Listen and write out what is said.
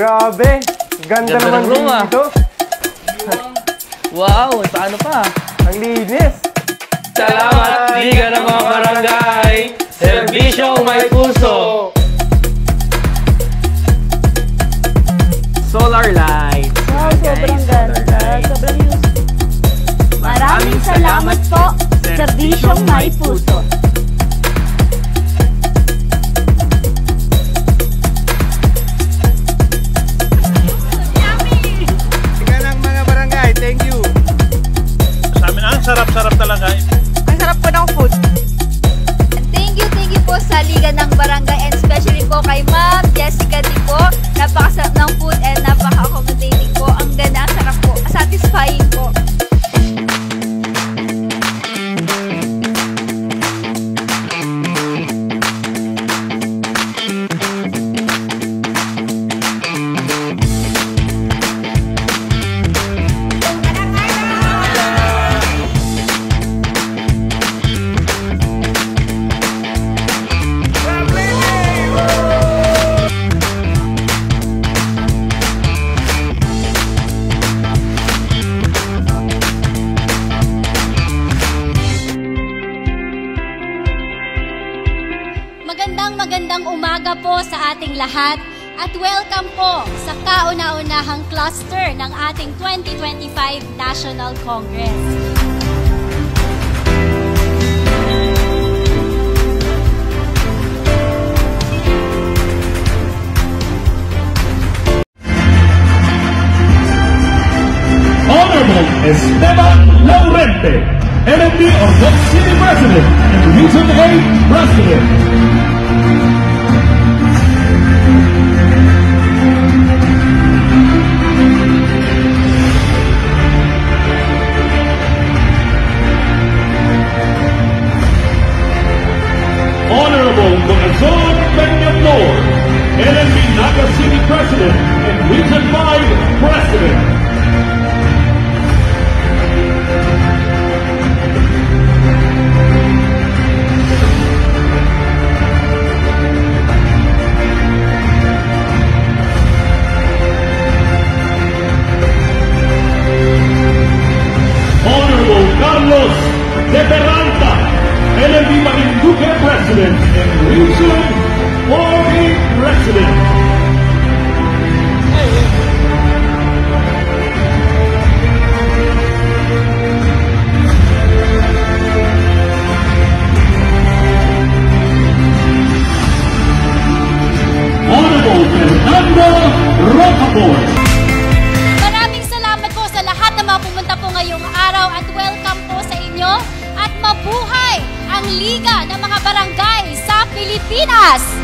Grabe! Ganda naman dito. Wow, paano pa? Ang linis! Salamat, Liga ng mga Barangay! Serbisyong may puso! Solar light. Wow, sobrang ganda. Sobrang useful. Maraming salamat po, Serbisyong may puso. Sarap-sarap talaga. Ang sarap po ng food. Thank you po sa Liga ng Barangay and especially po kay Ma'am Jessica di po. Napakasarap ng food and napaka-accommodating po. Ang ganda, ang sarap po. Satisfying po. Magandang umaga po sa ating lahat at welcome po sa kauna-unahang cluster ng ating 2025 National Congress. Honorable Esteban Laurente, LNP Ormoc City President and Region 8 President. Honorable Corazon Peñamor, LNP Naga City President and Region 5 President. Honorable Carlos de Peralta, LNP Marinduque President and Region 40 President. Honorable Fernando Rocaport. Maraming salamat po sa lahat na mga pumunta po ngayong araw at welcome po sa inyo at mabuhay ang Liga ng mga Barangay sa Pilipinas!